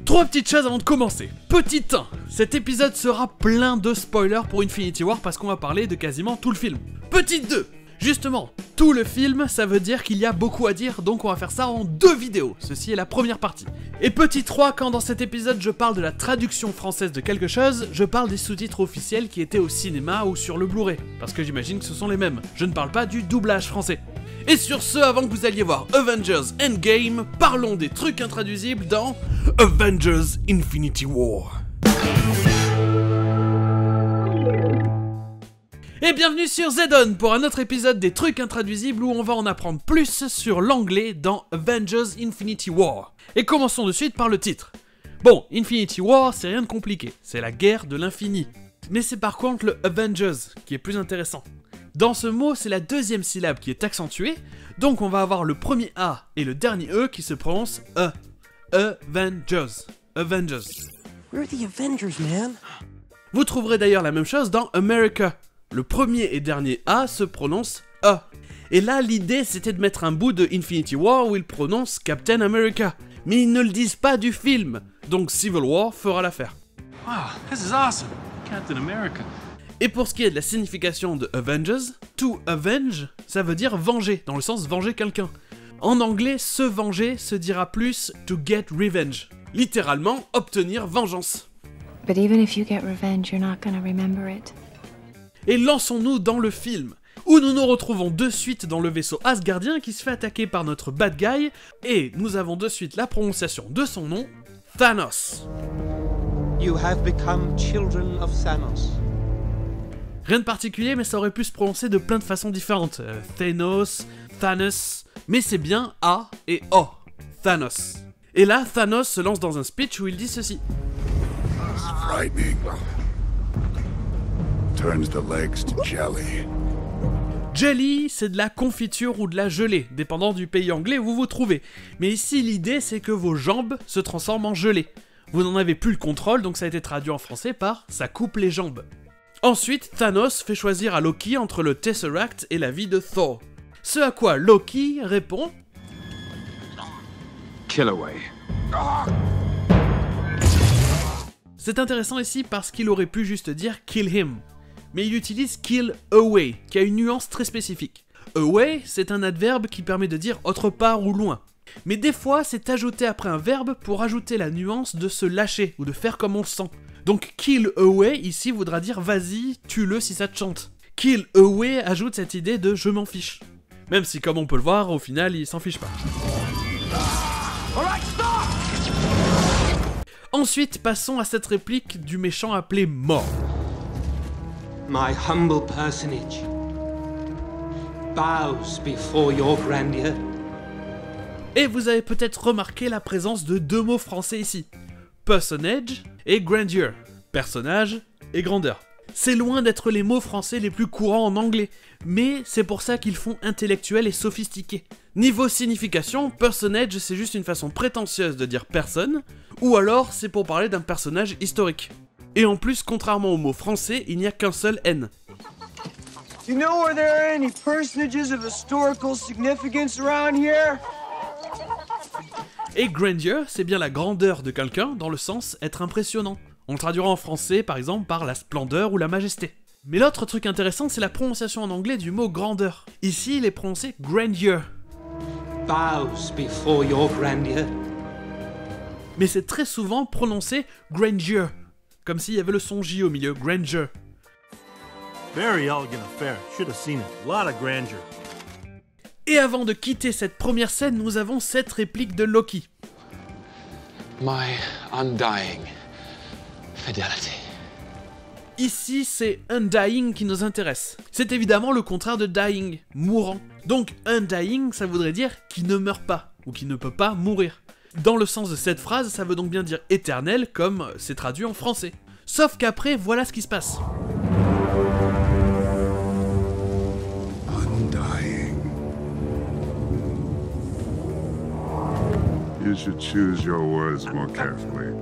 Trois petites choses avant de commencer. Petit 1, cet épisode sera plein de spoilers pour Infinity War parce qu'on va parler de quasiment tout le film. Petit 2, justement, tout le film, ça veut dire qu'il y a beaucoup à dire, donc on va faire ça en 2 vidéos. Ceci est la première partie. Et petit 3, quand dans cet épisode je parle de la traduction française de quelque chose, je parle des sous-titres officiels qui étaient au cinéma ou sur le Blu-ray, parce que j'imagine que ce sont les mêmes. Je ne parle pas du doublage français. Et sur ce, avant que vous alliez voir Avengers Endgame, parlons des trucs intraduisibles dans Avengers Infinity War. Et bienvenue sur Zedon pour un autre épisode des trucs intraduisibles où on va en apprendre plus sur l'anglais dans Avengers Infinity War. Et commençons de suite par le titre. Bon, Infinity War, c'est rien de compliqué, c'est la guerre de l'infini. Mais c'est par contre le Avengers qui est plus intéressant. Dans ce mot, c'est la deuxième syllabe qui est accentuée, donc on va avoir le premier A et le dernier E qui se prononcent E. Avengers. Avengers. We're the Avengers, man. Vous trouverez d'ailleurs la même chose dans America. Le premier et dernier A se prononce E. Et là, l'idée, c'était de mettre un bout de Infinity War où ils prononcent Captain America. Mais ils ne le disent pas du film, donc Civil War fera l'affaire. Wow, this is awesome. Captain America. Et pour ce qui est de la signification de Avengers, to avenge, ça veut dire venger, dans le sens venger quelqu'un. En anglais, se venger se dira plus to get revenge. Littéralement, obtenir vengeance. But even if you get revenge, you're not gonna remember it. Et lançons-nous dans le film, où nous nous retrouvons de suite dans le vaisseau Asgardien qui se fait attaquer par notre bad guy, et nous avons de suite la prononciation de son nom, Thanos. You have become children of Thanos. Rien de particulier, mais ça aurait pu se prononcer de plein de façons différentes. Thanos, Thanos, mais c'est bien A et O. Thanos. Et là, Thanos se lance dans un speech où il dit ceci. Frightening. Turns the legs to jelly. Jelly, c'est de la confiture ou de la gelée, dépendant du pays anglais où vous vous trouvez. Mais ici, l'idée, c'est que vos jambes se transforment en gelée. Vous n'en avez plus le contrôle, donc ça a été traduit en français par « ça coupe les jambes ». Ensuite, Thanos fait choisir à Loki entre le Tesseract et la vie de Thor. Ce à quoi Loki répond « Kill away. C'est intéressant ici parce qu'il aurait pu juste dire « kill him ». Mais il utilise « kill away », qui a une nuance très spécifique. « Away », c'est un adverbe qui permet de dire « autre part » ou « loin ». Mais des fois, c'est ajouté après un verbe pour ajouter la nuance de se lâcher ou de faire comme on le sent. Donc kill away ici voudra dire vas-y, tue-le si ça te chante. Kill away ajoute cette idée de je m'en fiche. Même si comme on peut le voir, au final il s'en fiche pas. Ensuite, passons à cette réplique du méchant appelé Mort. My humble personage bows before your grandeur. Et vous avez peut-être remarqué la présence de 2 mots français ici. Personage et grandeur. Personnage et grandeur. C'est loin d'être les mots français les plus courants en anglais, mais c'est pour ça qu'ils font intellectuel et sophistiqué. Niveau signification, personage c'est juste une façon prétentieuse de dire personne, ou alors c'est pour parler d'un personnage historique. Et en plus, contrairement aux mots français, il n'y a qu'un seul N. Do you know where there are any personages of historical significance around here? Et grandeur, c'est bien la grandeur de quelqu'un dans le sens être impressionnant. On le traduira en français par exemple par la splendeur ou la majesté. Mais l'autre truc intéressant, c'est la prononciation en anglais du mot grandeur. Ici, il est prononcé grandeur. Bows before your grandeur. Mais c'est très souvent prononcé grandeur, comme s'il y avait le son J au milieu, grandeur. Very elegant affair. Should have seen it. A lot of grandeur. Et avant de quitter cette première scène, nous avons cette réplique de Loki. My undying fidelity. Ici, c'est undying qui nous intéresse. C'est évidemment le contraire de dying, mourant. Donc undying, ça voudrait dire qui ne meurt pas, ou qui ne peut pas mourir. Dans le sens de cette phrase, ça veut donc bien dire éternel, comme c'est traduit en français. Sauf qu'après, voilà ce qui se passe. You should choose your words more carefully.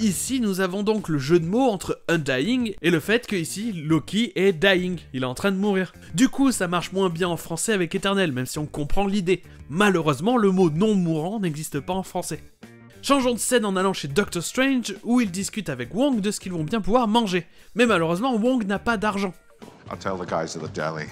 Ici, nous avons donc le jeu de mots entre undying et le fait que ici, Loki est dying, il est en train de mourir. Du coup, ça marche moins bien en français avec éternel, même si on comprend l'idée. Malheureusement, le mot non mourant n'existe pas en français. Changeons de scène en allant chez Doctor Strange, où il discute avec Wong de ce qu'ils vont bien pouvoir manger. Mais malheureusement, Wong n'a pas d'argent. I'll tell the guys at the deli.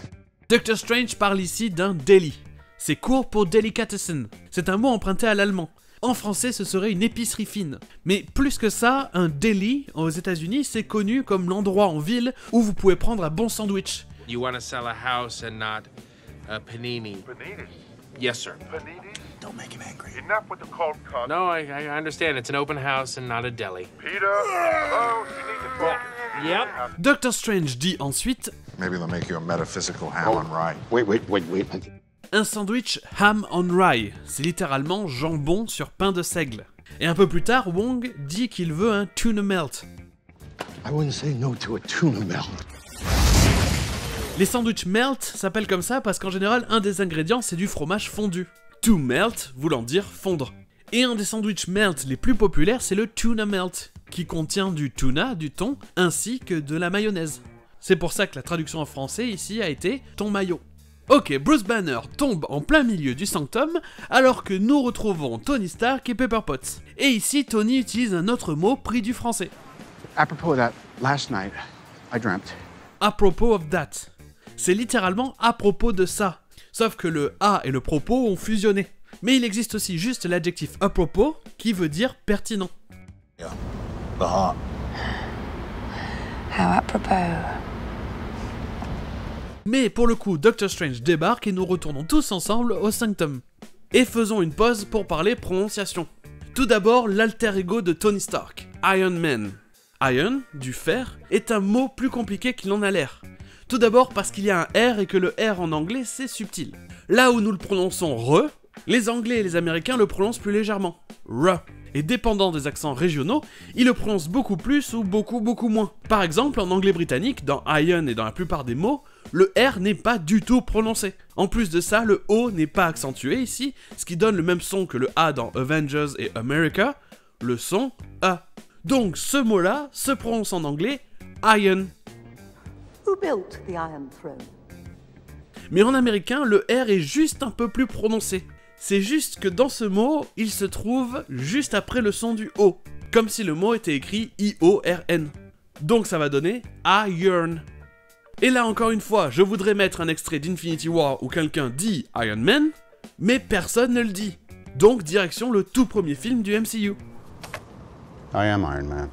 Doctor Strange parle ici d'un deli. C'est court pour delicatessen. C'est un mot emprunté à l'allemand. En français, ce serait une épicerie fine. Mais plus que ça, un deli, aux États-Unis, c'est connu comme l'endroit en ville où vous pouvez prendre un bon sandwich. You want to sell a house and not a panini? Panini? Yes, sir. Panini? Don't make him angry. Enough with the cold cut. No, I understand. It's an open house and not a deli. Peter, hello, you need to focus. Yep. Doctor Strange dit ensuite Maybe they'll make you a metaphysical ham on rye. Wait. un sandwich ham on rye. C'est littéralement jambon sur pain de seigle. Et un peu plus tard, Wong dit qu'il veut un tuna melt. I wouldn't say no to a tuna melt. Les sandwichs melt s'appellent comme ça parce qu'en général, un des ingrédients c'est du fromage fondu. To melt voulant dire fondre. Et un des sandwichs melt les plus populaires c'est le tuna melt, qui contient du tuna, du thon, ainsi que de la mayonnaise. C'est pour ça que la traduction en français ici a été ton maillot. Ok, Bruce Banner tombe en plein milieu du sanctum alors que nous retrouvons Tony Stark et Pepper Potts. Et ici, Tony utilise un autre mot pris du français. Apropos of that, last night, I dreamt. Apropos of that. C'est littéralement à propos de ça. Sauf que le a et le propos ont fusionné. Mais il existe aussi juste l'adjectif apropos qui veut dire pertinent. Yeah. The heart. How apropos. Mais pour le coup, Doctor Strange débarque et nous retournons tous ensemble au sanctum. Et faisons une pause pour parler prononciation. Tout d'abord, l'alter ego de Tony Stark, Iron Man. Iron, du fer, est un mot plus compliqué qu'il en a l'air. Tout d'abord parce qu'il y a un R et que le R en anglais c'est subtil. Là où nous le prononçons re, les Anglais et les Américains le prononcent plus légèrement, R. Et dépendant des accents régionaux, ils le prononcent beaucoup plus ou beaucoup moins. Par exemple, en anglais britannique, dans Iron et dans la plupart des mots, le R n'est pas du tout prononcé. En plus de ça, le O n'est pas accentué ici, ce qui donne le même son que le A dans Avengers et America, le son A. Donc ce mot-là se prononce en anglais Iron. Who built the Iron Throne? Mais en américain, le R est juste un peu plus prononcé. C'est juste que dans ce mot, il se trouve juste après le son du O, comme si le mot était écrit I-O-R-N. Donc ça va donner Iron. Et là encore une fois, je voudrais mettre un extrait d'Infinity War où quelqu'un dit Iron Man, mais personne ne le dit. Donc direction le tout premier film du MCU. I am Iron Man.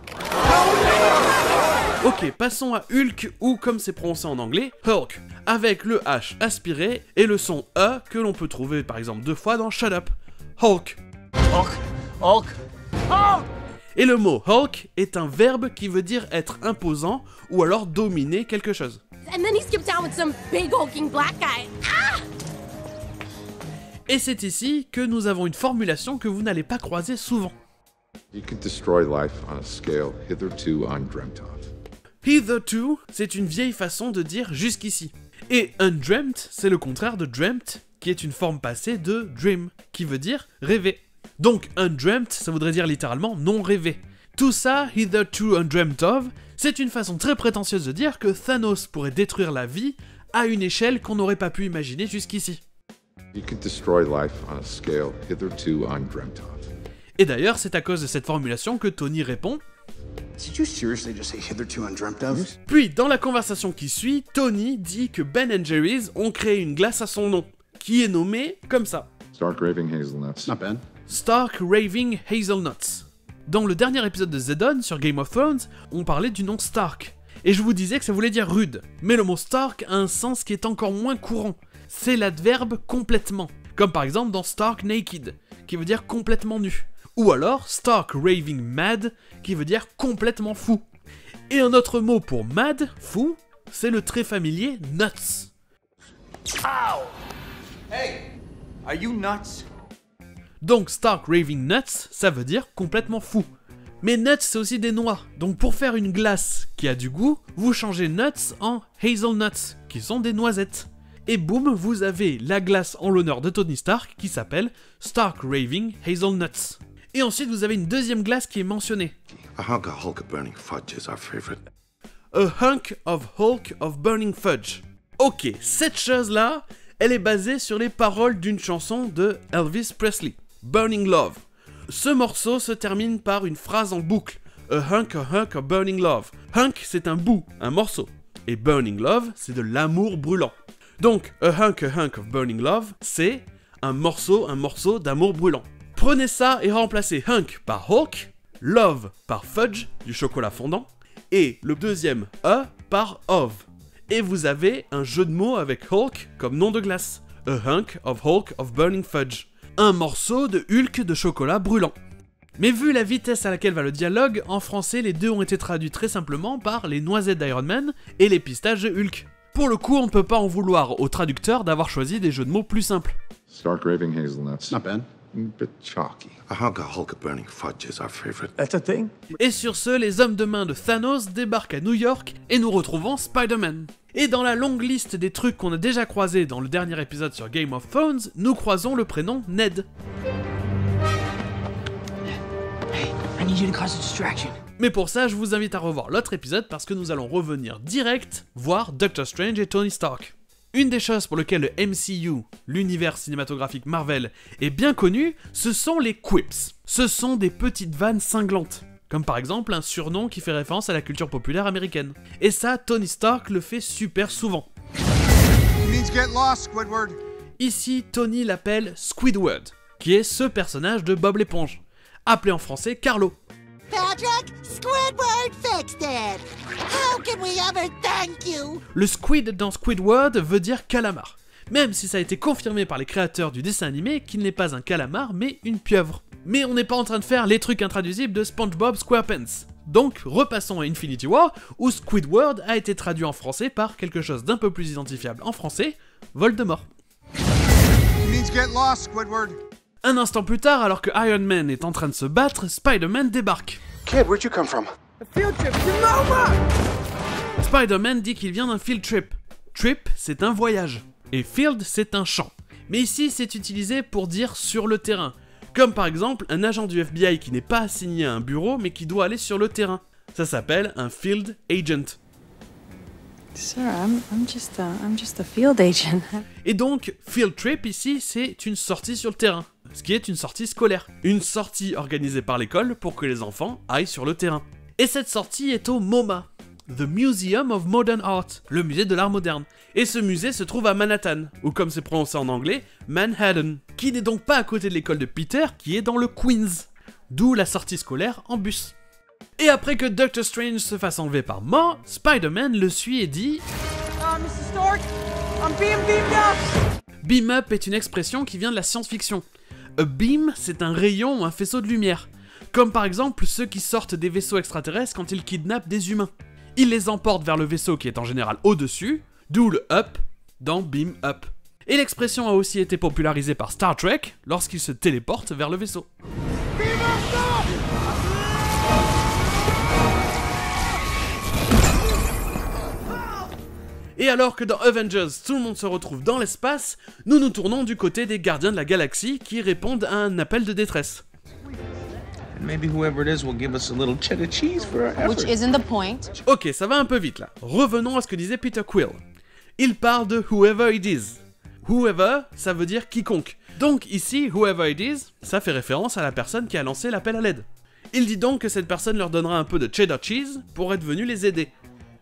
Ok, passons à Hulk, ou comme c'est prononcé en anglais, Hulk, avec le H aspiré et le son E que l'on peut trouver par exemple 2 fois dans Shut Up. Hulk. Hulk. Et le mot Hulk est un verbe qui veut dire être imposant ou alors dominer quelque chose. And then he skipped out with some big hulking black guy. Ah! Et c'est ici que nous avons une formulation que vous n'allez pas croiser souvent. You could destroy life on a scale hitherto undreamt of. Hitherto, c'est une vieille façon de dire jusqu'ici. Et undreamt, c'est le contraire de dreamt, qui est une forme passée de dream, qui veut dire rêver. Donc undreamt, ça voudrait dire littéralement non rêvé. Tout ça, hitherto undreamt of, c'est une façon très prétentieuse de dire que Thanos pourrait détruire la vie à une échelle qu'on n'aurait pas pu imaginer jusqu'ici. You could destroy life on a scale hitherto undreamt of. Et d'ailleurs, c'est à cause de cette formulation que Tony répond. Did you seriously just say hitherto undreamt of? Puis, dans la conversation qui suit, Tony dit que Ben & Jerry's ont créé une glace à son nom, qui est nommée comme ça. Stark Raving Hazelnuts. Not bad. Stark Raving Hazelnuts. Dans le dernier épisode de Zedon sur Game of Thrones, on parlait du nom Stark. Et je vous disais que ça voulait dire rude. Mais le mot Stark a un sens qui est encore moins courant. C'est l'adverbe complètement. Comme par exemple dans Stark Naked, qui veut dire complètement nu. Ou alors Stark Raving Mad, qui veut dire complètement fou. Et un autre mot pour mad, fou, c'est le très familier nuts. Ow! Hey, are you nuts? Donc Stark Raving Nuts, ça veut dire complètement fou. Mais nuts, c'est aussi des noix. Donc pour faire une glace qui a du goût, vous changez nuts en hazelnuts, qui sont des noisettes. Et boum, vous avez la glace en l'honneur de Tony Stark qui s'appelle Stark Raving Hazelnuts. Et ensuite vous avez une deuxième glace qui est mentionnée. A hunk of Hulk of burning fudge is our favorite. A hunk of Hulk of burning fudge. Ok, cette chose-là, elle est basée sur les paroles d'une chanson de Elvis Presley, Burning Love. Ce morceau se termine par une phrase en boucle. A hunk of burning love. Hunk, c'est un bout, un morceau. Et burning love, c'est de l'amour brûlant. Donc, a hunk of burning love, c'est un morceau d'amour brûlant. Prenez ça et remplacez hunk par Hulk, love par fudge, du chocolat fondant, et le deuxième a par of. Et vous avez un jeu de mots avec Hulk comme nom de glace. A hunk of Hulk of burning fudge. Un morceau de Hulk de chocolat brûlant. Mais vu la vitesse à laquelle va le dialogue, en français les deux ont été traduits très simplement par les noisettes d'Iron Man et les pistaches de Hulk. Pour le coup, on ne peut pas en vouloir au traducteur d'avoir choisi des jeux de mots plus simples. Stark raving hazelnuts. Not bad. A bit chalky. A hunk of Hulk of burning fudge is our favorite. That's a thing? Et sur ce, les hommes de main de Thanos débarquent à New York et nous retrouvons Spider-Man. Et dans la longue liste des trucs qu'on a déjà croisés dans le dernier épisode sur Game of Thrones, nous croisons le prénom Ned. Hey, I need you to cause a distraction. Mais pour ça, je vous invite à revoir l'autre épisode parce que nous allons revenir direct voir Doctor Strange et Tony Stark. Une des choses pour lesquelles le MCU, l'univers cinématographique Marvel, est bien connu, ce sont les quips. Ce sont des petites vannes cinglantes. Comme par exemple un surnom qui fait référence à la culture populaire américaine. Et ça, Tony Stark le fait super souvent. Ici, Tony l'appelle Squidward, qui est ce personnage de Bob l'éponge, appelé en français Carlo. Patrick, Squidward fixed it. How can we ever thank you? Le squid dans Squidward veut dire calamar, même si ça a été confirmé par les créateurs du dessin animé qu'il n'est pas un calamar mais une pieuvre. Mais on n'est pas en train de faire les trucs intraduisibles de SpongeBob SquarePants. Donc repassons à Infinity War, où Squidward a été traduit en français par quelque chose d'un peu plus identifiable en français, Voldemort. Un instant plus tard, alors que Iron Man est en train de se battre, Spider-Man débarque. Kid, where'd you come from? A field trip to Nova! Spider-Man dit qu'il vient d'un field trip. Trip, c'est un voyage. Et field, c'est un champ. Mais ici, c'est utilisé pour dire sur le terrain. Comme par exemple, un agent du FBI qui n'est pas assigné à un bureau, mais qui doit aller sur le terrain. Ça s'appelle un field agent. Sir, I'm just a field agent. Et donc, field trip ici, c'est une sortie sur le terrain. Ce qui est une sortie scolaire. Une sortie organisée par l'école pour que les enfants aillent sur le terrain. Et cette sortie est au MoMA, The Museum of Modern Art, le musée de l'art moderne. Et ce musée se trouve à Manhattan, ou comme c'est prononcé en anglais, Manhattan, qui n'est donc pas à côté de l'école de Peter, qui est dans le Queens. D'où la sortie scolaire en bus. Et après que Doctor Strange se fasse enlever par Ma, Spider-Man le suit et dit Mr. Stark, I'm being beamed up! Beam up est une expression qui vient de la science-fiction. A beam, c'est un rayon ou un faisceau de lumière. Comme par exemple ceux qui sortent des vaisseaux extraterrestres quand ils kidnappent des humains. Ils les emportent vers le vaisseau qui est en général au-dessus, d'où le up dans Beam Up. Et l'expression a aussi été popularisée par Star Trek lorsqu'ils se téléportent vers le vaisseau. Et alors que dans Avengers, tout le monde se retrouve dans l'espace, nous nous tournons du côté des Gardiens de la Galaxie qui répondent à un appel de détresse. Maybe whoever it is will give us a little cheddar cheese for our effort. Which isn't the point. Ok, ça va un peu vite là. Revenons à ce que disait Peter Quill. Il parle de whoever it is. Whoever, ça veut dire quiconque. Donc ici, whoever it is, ça fait référence à la personne qui a lancé l'appel à l'aide. Il dit donc que cette personne leur donnera un peu de cheddar cheese pour être venue les aider.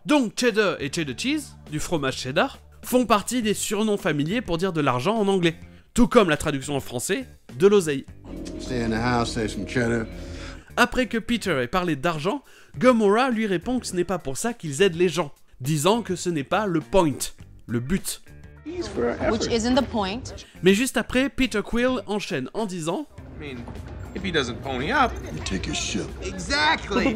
Donc cheddar et cheddar cheese, du fromage cheddar, font partie des surnoms familiers pour dire de l'argent en anglais. Tout comme la traduction en français, de l'oseille. Après que Peter ait parlé d'argent, Gamora lui répond que ce n'est pas pour ça qu'ils aident les gens, disant que ce n'est pas le point, le but. Which isn't the point. Mais juste après, Peter Quill enchaîne en disant If he doesn't pony up, You take a ship. Exactly.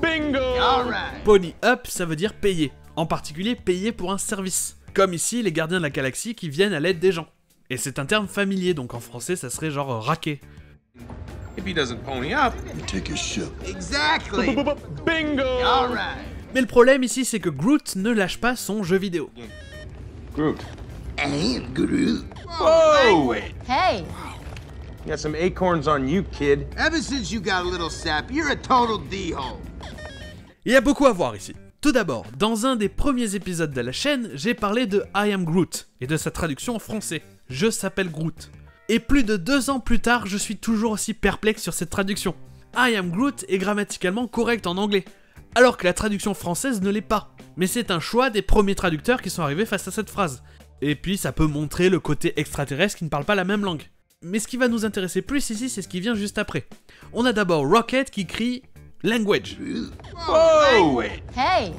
Bingo. All right. Pony up, ça veut dire payer. En particulier payer pour un service. Comme ici, les Gardiens de la Galaxie qui viennent à l'aide des gens. Et c'est un terme familier, donc en français, ça serait genre raquer. If he doesn't pony up, You take a ship. Exactly. Bingo. All right. Mais le problème ici, c'est que Groot ne lâche pas son jeu vidéo. Groot. I am Groot. Whoa. Hey, You got some acorns on you, kid. Ever since you got a little sap, you're a total D-hole. Il y a beaucoup à voir ici. Tout d'abord, dans un des premiers épisodes de la chaîne, j'ai parlé de I Am Groot et de sa traduction en français. Je s'appelle Groot. Et plus de 2 ans plus tard, je suis toujours aussi perplexe sur cette traduction. I Am Groot est grammaticalement correct en anglais, alors que la traduction française ne l'est pas. Mais c'est un choix des premiers traducteurs qui sont arrivés face à cette phrase. Et puis ça peut montrer le côté extraterrestre qui ne parle pas la même langue. Mais ce qui va nous intéresser plus ici, c'est ce qui vient juste après. On a d'abord Rocket qui crie « Language ». Whoa! Hey!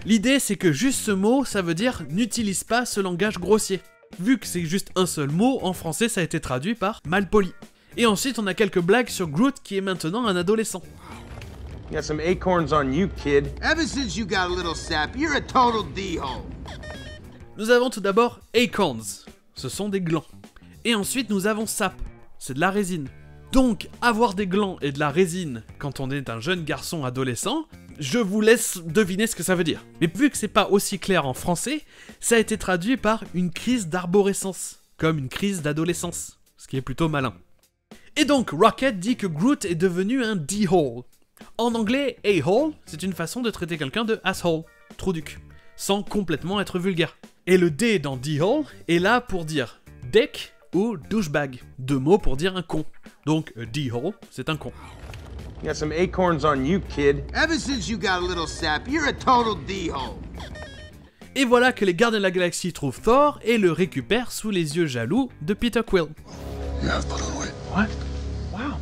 L'idée c'est que juste ce mot, ça veut dire « n'utilise pas ce langage grossier ». Vu que c'est juste un seul mot, en français ça a été traduit par « malpoli ». Et ensuite on a quelques blagues sur Groot qui est maintenant un adolescent. You got some acorns on you, kid. Ever since you got a little sap, you're a total D-hole. Nous avons tout d'abord acorns, ce sont des glands. Et ensuite nous avons sap, c'est de la résine. Donc avoir des glands et de la résine quand on est un jeune garçon adolescent, je vous laisse deviner ce que ça veut dire. Mais vu que c'est pas aussi clair en français, ça a été traduit par une crise d'arborescence, comme une crise d'adolescence, ce qui est plutôt malin. Et donc Rocket dit que Groot est devenu un D-hole. En anglais, a-hole, c'est une façon de traiter quelqu'un de asshole, trou du cul, sans complètement être vulgaire. Et le D dans D-hole est là pour dire dick ou douchebag, 2 mots pour dire un con. Donc D-hole, c'est un con. You got some acorns on you, kid. Ever since you got a little sap, you're a total D-hole. Et voilà que les Gardiens de la Galaxie trouvent Thor et le récupèrent sous les yeux jaloux de Peter Quill. What? Wow.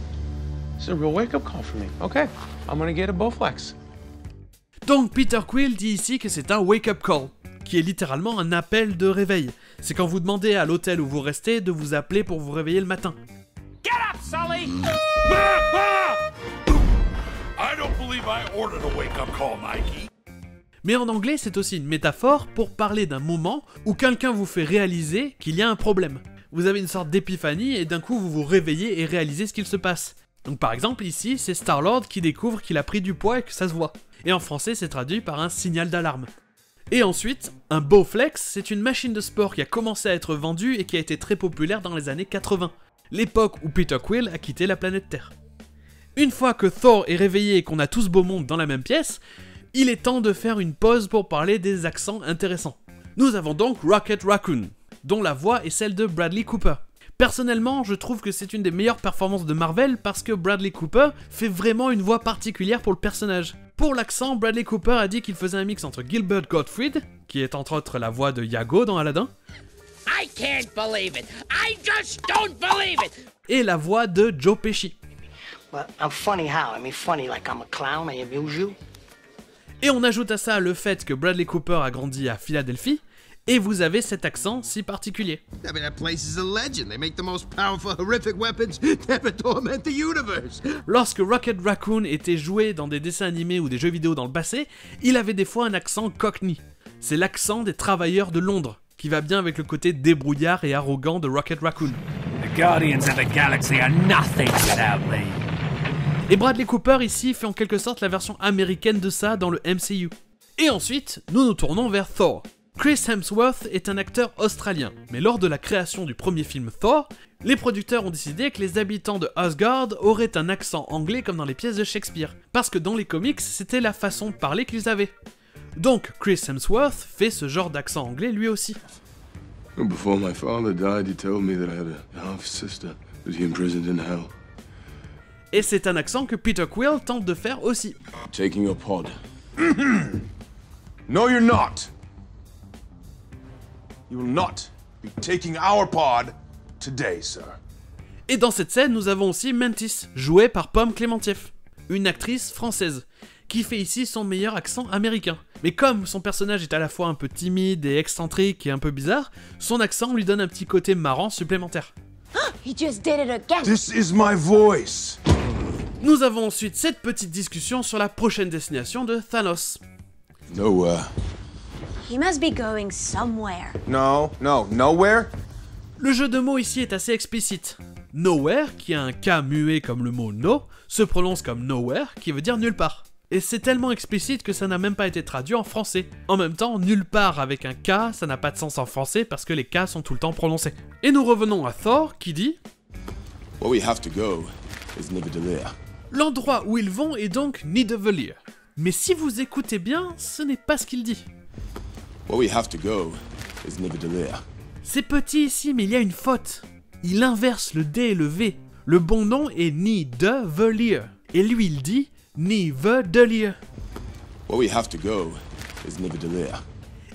This is a real wake-up call for me. Okay, I'm gonna get a Bowflex. Donc Peter Quill dit ici que c'est un wake-up call, qui est littéralement un appel de réveil. C'est quand vous demandez à l'hôtel où vous restez de vous appeler pour vous réveiller le matin. Get up, Sully! I don't believe I ordered a wake-up call, Mikey. Mais en anglais, c'est aussi une métaphore pour parler d'un moment où quelqu'un vous fait réaliser qu'il y a un problème. Vous avez une sorte d'épiphanie et d'un coup vous vous réveillez et réalisez ce qu'il se passe. Donc par exemple ici, c'est Star-Lord qui découvre qu'il a pris du poids et que ça se voit. Et en français, c'est traduit par un signal d'alarme. Et ensuite, un Bowflex, c'est une machine de sport qui a commencé à être vendue et qui a été très populaire dans les années 80, l'époque où Peter Quill a quitté la planète Terre. Une fois que Thor est réveillé et qu'on a tout ce beau monde dans la même pièce, il est temps de faire une pause pour parler des accents intéressants. Nous avons donc Rocket Raccoon, dont la voix est celle de Bradley Cooper. Personnellement, je trouve que c'est une des meilleures performances de Marvel parce que Bradley Cooper fait vraiment une voix particulière pour le personnage. Pour l'accent, Bradley Cooper a dit qu'il faisait un mix entre Gilbert Gottfried, qui est entre autres la voix de Iago dans Aladdin, I can't believe it. I just don't believe it. Et la voix de Joe Pesci. Well, I'm funny how? I mean funny like I'm a clown, I amuse you? Et on ajoute à ça le fait que Bradley Cooper a grandi à Philadelphie, et vous avez cet accent si particulier. I mean, that place is a legend. They make the most powerful, horrific weapons to ever torment the universe. Lorsque Rocket Raccoon était joué dans des dessins animés ou des jeux vidéo dans le passé, il avait des fois un accent cockney. C'est l'accent des travailleurs de Londres, qui va bien avec le côté débrouillard et arrogant de Rocket Raccoon. The Guardians of the Galaxy are nothing without me. Et Bradley Cooper ici fait en quelque sorte la version américaine de ça dans le MCU. Et ensuite, nous nous tournons vers Thor. Chris Hemsworth est un acteur australien, mais lors de la création du premier film Thor, les producteurs ont décidé que les habitants de Asgard auraient un accent anglais comme dans les pièces de Shakespeare, parce que dans les comics, c'était la façon de parler qu'ils avaient. Donc Chris Hemsworth fait ce genre d'accent anglais lui aussi. Before my father died, he told me that I had a half-sister that he imprisoned in hell. Et c'est un accent que Peter Quill tente de faire aussi. Taking your pod. No, you're not. You will not be taking our pod today, sir. Et dans cette scène, nous avons aussi Mantis, jouée par Pomme Clémentieff, une actrice française, qui fait ici son meilleur accent américain. Mais comme son personnage est à la fois un peu timide et excentrique et un peu bizarre, son accent lui donne un petit côté marrant supplémentaire. He just did it again. This is my voice. Nous avons ensuite cette petite discussion sur la prochaine destination de Thanos. Nowhere. He must be going somewhere. No, nowhere? Le jeu de mots ici est assez explicite. Nowhere, qui a un K muet comme le mot no, se prononce comme nowhere, qui veut dire nulle part. Et c'est tellement explicite que ça n'a même pas été traduit en français. En même temps, nulle part avec un K, ça n'a pas de sens en français parce que les K sont tout le temps prononcés. Et nous revenons à Thor qui dit Where we have to go is Nidavellir. L'endroit où ils vont est donc Nidavellir. Mais si vous écoutez bien, ce n'est pas ce qu'il dit. Where we have to go is Nidavellir. C'est petit ici, mais il y a une faute. Il inverse le D et le V. Le bon nom est Nidavellir. Et lui, il dit Nidavellir. Where we have to go is Nidavellir.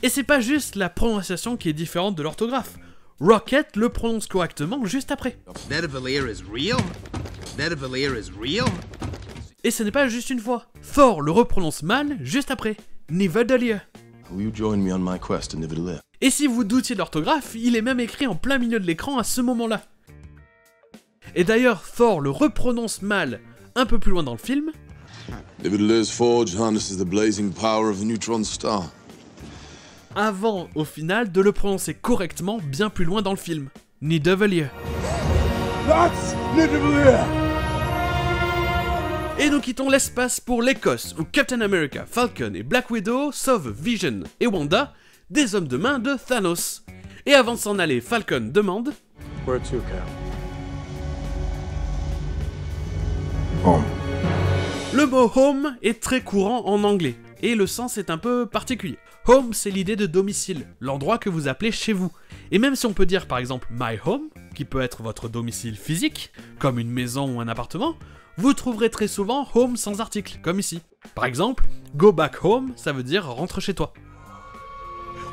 Et c'est pas juste la prononciation qui est différente de l'orthographe. Rocket le prononce correctement juste après. Nidavellir is real? Nidavellir is real? Et ce n'est pas juste une fois. Thor le reprononce mal juste après. Nidavellir. Will you join me on my quest to Nidavellir? Et si vous doutiez de l'orthographe, il est même écrit en plein milieu de l'écran à ce moment-là. Et d'ailleurs, Thor le reprononce mal un peu plus loin dans le film. Nidavelir's forge harnesses the blazing power of the neutron star. Avant, au final, de le prononcer correctement bien plus loin dans le film. Nidavellir. That's Nidavellir! Et nous quittons l'espace pour l'Écosse, où Captain America, Falcon et Black Widow sauvent Vision et Wanda, des hommes de main de Thanos. Et avant de s'en aller, Falcon demande « Where to, Cap? » Home. Le mot « home » est très courant en anglais, et le sens est un peu particulier. Home, c'est l'idée de domicile, l'endroit que vous appelez chez vous. Et même si on peut dire par exemple « my home », qui peut être votre domicile physique, comme une maison ou un appartement, vous trouverez très souvent « home » sans article, comme ici. Par exemple, « go back home », ça veut dire « rentre chez toi ».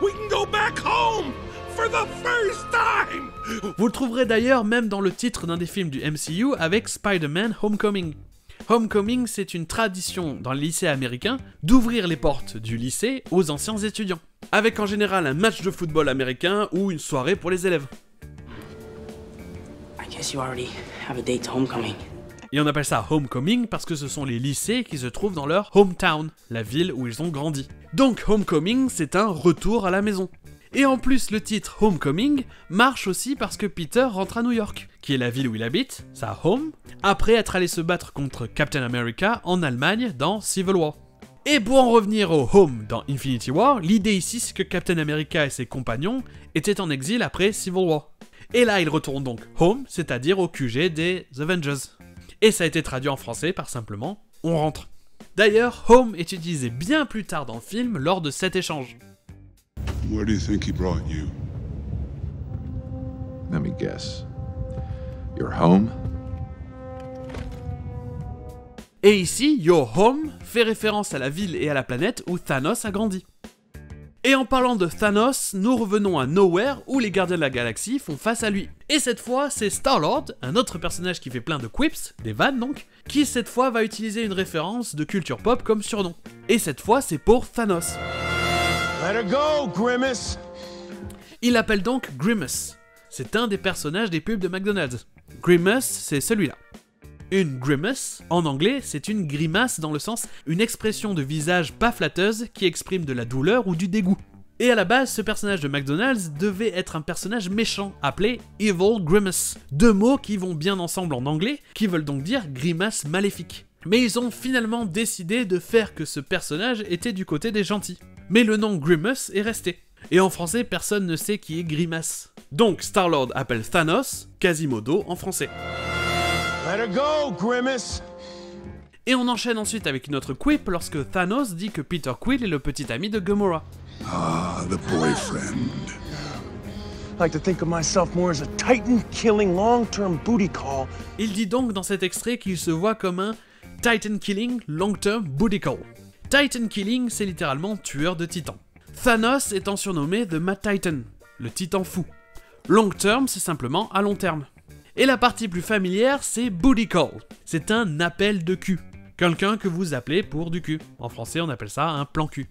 We can go back home for the first time! Vous le trouverez d'ailleurs même dans le titre d'un des films du MCU avec Spider-Man Homecoming. Homecoming, c'est une tradition dans les lycées américains d'ouvrir les portes du lycée aux anciens étudiants, avec en général un match de football américain ou une soirée pour les élèves. I guess you already have a date to homecoming. Et on appelle ça Homecoming parce que ce sont les lycées qui se trouvent dans leur hometown, la ville où ils ont grandi. Donc Homecoming, c'est un retour à la maison. Et en plus, le titre Homecoming marche aussi parce que Peter rentre à New York, qui est la ville où il habite, sa home, après être allé se battre contre Captain America en Allemagne dans Civil War. Et pour en revenir au home dans Infinity War, l'idée ici c'est que Captain America et ses compagnons étaient en exil après Civil War. Et là, ils retournent donc home, c'est-à-dire au QG des Avengers. Et ça a été traduit en français par simplement « on rentre ». D'ailleurs, home est utilisé bien plus tard dans le film lors de cet échange. Where do you think he brought you? Let me guess. Your home? Et ici, Your Home fait référence à la ville et à la planète où Thanos a grandi. Et en parlant de Thanos, nous revenons à Nowhere où les Gardiens de la Galaxie font face à lui. Et cette fois, c'est Star-Lord, un autre personnage qui fait plein de quips, des vannes donc, qui cette fois va utiliser une référence de culture pop comme surnom. Et cette fois, c'est pour Thanos. Let her go, Grimace! Il l'appelle donc Grimace. C'est un des personnages des pubs de McDonald's. Grimace, c'est celui-là. Une grimace, en anglais, c'est une grimace dans le sens une expression de visage pas flatteuse qui exprime de la douleur ou du dégoût. Et à la base, ce personnage de McDonald's devait être un personnage méchant, appelé Evil Grimace. Deux mots qui vont bien ensemble en anglais, qui veulent donc dire grimace maléfique. Mais ils ont finalement décidé de faire que ce personnage était du côté des gentils. Mais le nom Grimace est resté. Et en français, personne ne sait qui est Grimace. Donc Star-Lord appelle Thanos Quasimodo en français. Let her go, Grimace! Et on enchaîne ensuite avec une autre quip lorsque Thanos dit que Peter Quill est le petit ami de Gamora. Ah, the boyfriend. I like to think of myself more as a Titan-killing long-term booty call. Il dit donc dans cet extrait qu'il se voit comme un Titan-killing long-term booty call. Titan-killing, c'est littéralement tueur de titans. Thanos étant surnommé The Mad Titan, le titan fou. Long-term, c'est simplement à long terme. Et la partie plus familière, c'est booty call. C'est un appel de cul. Quelqu'un que vous appelez pour du cul. En français, on appelle ça un plan cul.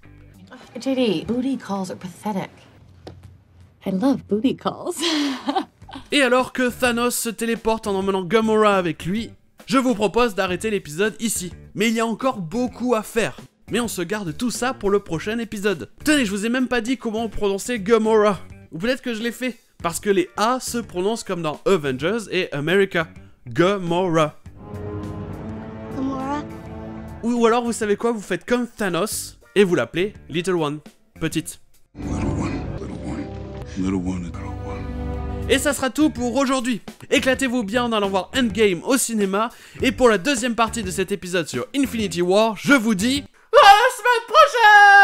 JD, booty calls are pathetic. I love booty calls. Et alors que Thanos se téléporte en emmenant Gamora avec lui, je vous propose d'arrêter l'épisode ici. Mais il y a encore beaucoup à faire. Mais on se garde tout ça pour le prochain épisode. Tenez, je vous ai même pas dit comment prononcer Gamora. Ou peut-être que je l'ai fait. Parce que les A se prononcent comme dans Avengers et America. Gamora. Gamora? Ou alors vous savez quoi, vous faites comme Thanos et vous l'appelez Little One. Petite. Little one, little one. Little one, little one. Et ça sera tout pour aujourd'hui. Éclatez-vous bien en allant voir Endgame au cinéma. Et pour la deuxième partie de cet épisode sur Infinity War, je vous dis à la semaine prochaine!